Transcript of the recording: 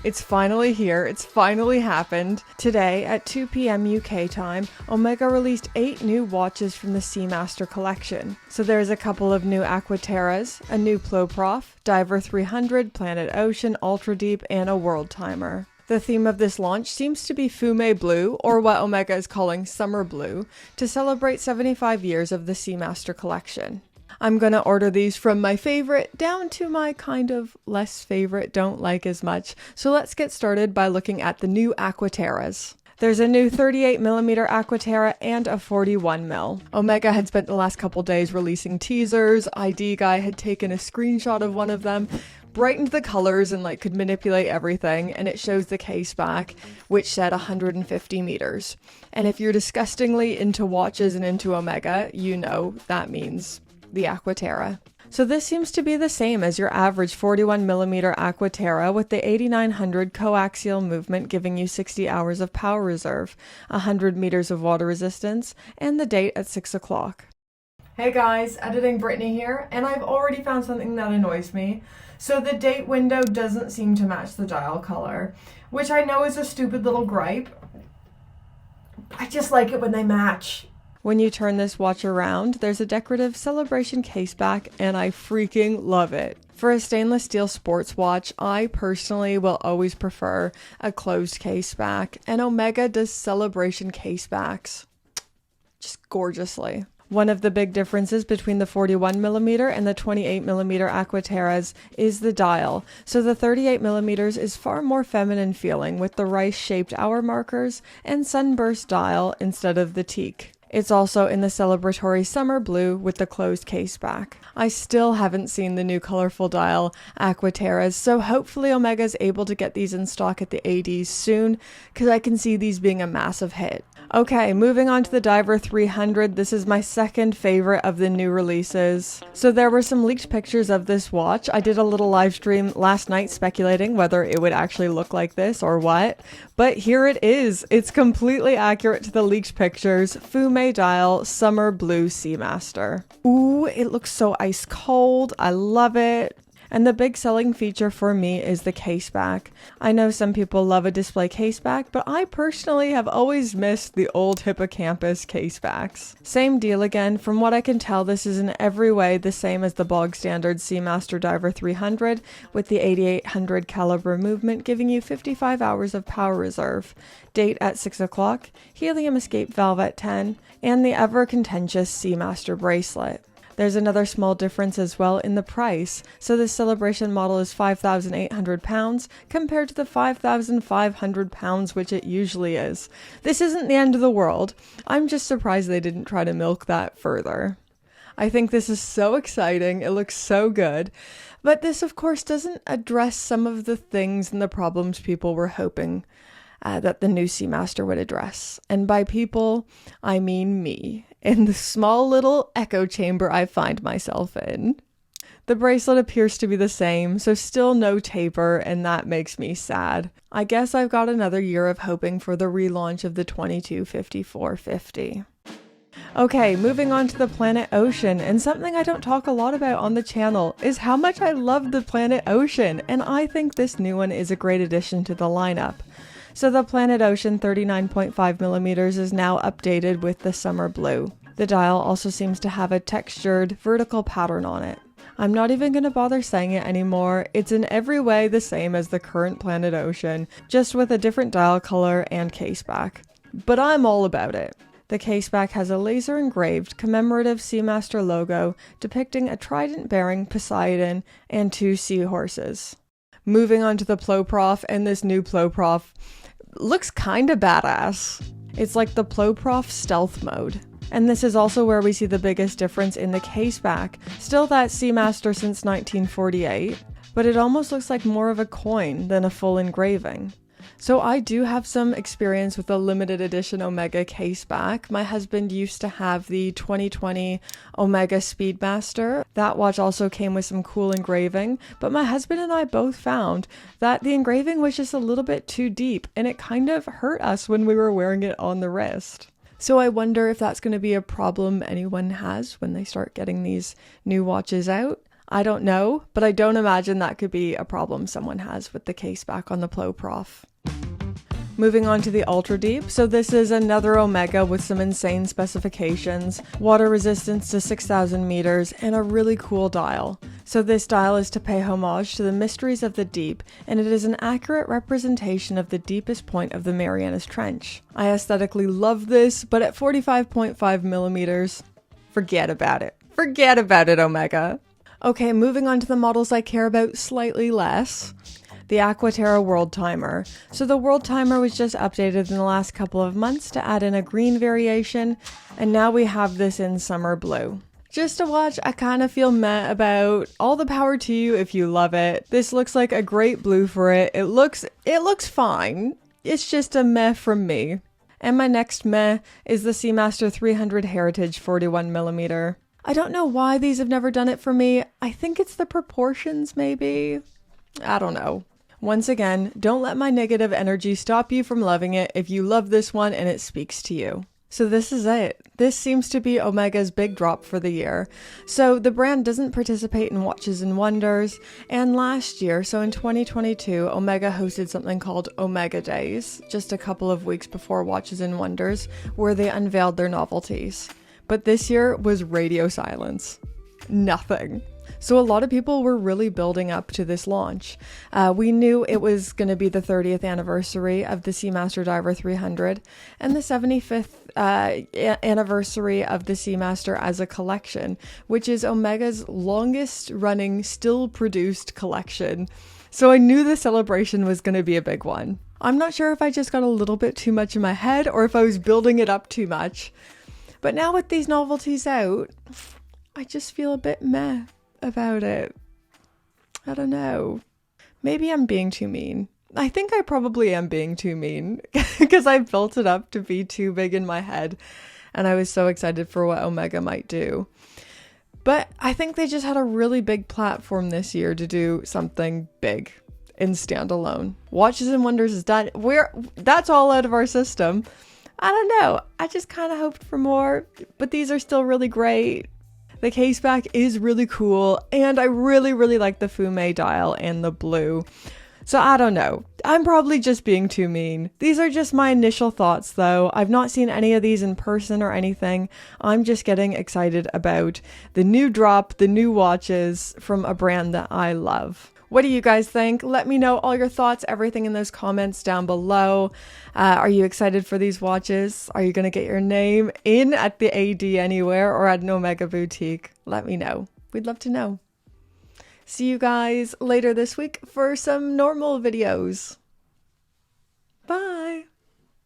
It's finally here, it's finally happened. Today at 2 p.m. UK time, Omega released 8 new watches from the Seamaster collection. So there's a couple of new Aqua Terras, a new Ploprof, Diver 300, Planet Ocean, Ultra Deep, and a World Timer. The theme of this launch seems to be Fume Blue, or what Omega is calling Summer Blue, to celebrate 75 years of the Seamaster collection. I'm gonna order these from my favorite down to my kind of less favorite, don't like as much. So let's get started by looking at the new Aqua Terras. There's a new 38mm Aqua Terra and a 41mm. Omega had spent the last couple days releasing teasers. ID Guy had taken a screenshot of one of them, brightened the colors and could manipulate everything, and it shows the case back, which said 150 meters. And if you're disgustingly into watches and into Omega, you know that means the Aqua Terra. So this seems to be the same as your average 41mm Aqua Terra, with the 8900 coaxial movement giving you 60 hours of power reserve, 100 meters of water resistance, and the date at 6 o'clock. Hey guys, Editing Brittany here, and I've already found something that annoys me. So the date window doesn't seem to match the dial color, which I know is a stupid little gripe. I just like it when they match. When you turn this watch around, there's a decorative celebration case back, and I freaking love it. For a stainless steel sports watch, I personally will always prefer a closed case back, and Omega does celebration case backs just gorgeously. One of the big differences between the 41mm and the 28mm Aqua Terras is the dial. So the 38mm is far more feminine feeling, with the rice-shaped hour markers and sunburst dial instead of the teak. It's also in the celebratory summer blue with the closed case back. I still haven't seen the new colorful dial Aqua Terras, so hopefully Omega's able to get these in stock at the ADs soon, because I can see these being a massive hit. Okay, moving on to the Diver 300. This is my second favorite of the new releases. So there were some leaked pictures of this watch. I did a little live stream last night speculating whether it would actually look like this or what. But here it is. It's completely accurate to the leaked pictures. Fume dial, summer blue Seamaster. Ooh, it looks so ice cold. I love it. And the big selling feature for me is the case back. I know some people love a display case back, but I personally have always missed the old hippocampus case backs. Same deal again. From what I can tell, this is in every way the same as the bog standard Seamaster Diver 300, with the 8800 caliber movement giving you 55 hours of power reserve. Date at 6 o'clock, helium escape valve at 10, and the ever contentious Seamaster bracelet. There's another small difference as well in the price. So this celebration model is £5,800 compared to the £5,500 which it usually is. This isn't the end of the world. I'm just surprised they didn't try to milk that further. I think this is so exciting. It looks so good. But this, of course, doesn't address some of the things and the problems people were hoping that the new Seamaster would address. And by people, I mean me, in the small little echo chamber I find myself in. The bracelet appears to be the same, so still no taper, and that makes me sad. I guess I've got another year of hoping for the relaunch of the 225450. Okay, moving on to the Planet Ocean, and something I don't talk a lot about on the channel is how much I love the Planet Ocean, and I think this new one is a great addition to the lineup. So the Planet Ocean 39.5mm is now updated with the summer blue. The dial also seems to have a textured vertical pattern on it. I'm not even going to bother saying it anymore. It's in every way the same as the current Planet Ocean, just with a different dial color and caseback. But I'm all about it. The caseback has a laser engraved commemorative Seamaster logo depicting a trident bearing Poseidon and 2 seahorses. Moving on to the Ploprof, and this new Ploprof looks kinda badass. It's like the Ploprof stealth mode. And this is also where we see the biggest difference in the caseback. Still that Seamaster since 1948, but it almost looks like more of a coin than a full engraving. So I do have some experience with a limited edition Omega caseback. My husband used to have the 2020 Omega Speedmaster. That watch also came with some cool engraving, but my husband and I both found that the engraving was just a little bit too deep, and it kind of hurt us when we were wearing it on the wrist. So I wonder if that's going to be a problem anyone has when they start getting these new watches out. I don't know, but I don't imagine that could be a problem someone has with the case back on the Ploprof. Moving on to the Ultra Deep. So this is another Omega with some insane specifications, water resistance to 6,000 meters, and a really cool dial. So this dial is to pay homage to the mysteries of the deep, and it is an accurate representation of the deepest point of the Marianas Trench. I aesthetically love this, but at 45.5 millimeters, forget about it. Forget about it, Omega. Okay, moving on to the models I care about slightly less. The Aqua Terra World Timer. So the World Timer was just updated in the last couple of months to add in a green variation, and now we have this in summer blue. Just a watch I kind of feel meh about. All the power to you if you love it. This looks like a great blue for it. It looks fine. It's just a meh from me. And my next meh is the Seamaster 300 Heritage 41mm. I don't know why these have never done it for me. I think it's the proportions maybe. I don't know. Once again, don't let my negative energy stop you from loving it if you love this one and it speaks to you. So this is it. This seems to be Omega's big drop for the year. So the brand doesn't participate in Watches and Wonders, and last year, so in 2022, Omega hosted something called Omega Days, just a couple of weeks before Watches and Wonders, where they unveiled their novelties. But this year was radio silence. Nothing. So a lot of people were really building up to this launch. We knew it was going to be the 30th anniversary of the Seamaster Diver 300 and the 75th anniversary of the Seamaster as a collection, which is Omega's longest running still produced collection. So I knew the celebration was going to be a big one. I'm not sure if I just got a little bit too much in my head or if I was building it up too much. But now with these novelties out, I just feel a bit meh about it. I don't know. Maybe I'm being too mean. I think I probably am being too mean because I built it up to be too big in my head and I was so excited for what Omega might do. But I think they just had a really big platform this year to do something big in standalone. Watches and Wonders is done. That's all out of our system. I don't know. I just kind of hoped for more, but these are still really great. The case back is really cool, and I really, really like the Fume dial and the blue. So I don't know. I'm probably just being too mean. These are just my initial thoughts, though. I've not seen any of these in person or anything. I'm just getting excited about the new drop, the new watches from a brand that I love. What do you guys think? Let me know all your thoughts, everything in those comments down below. Are you excited for these watches? Are you going to get your name in at the AD anywhere or at an Omega boutique? Let me know. We'd love to know. See you guys later this week for some normal videos. Bye.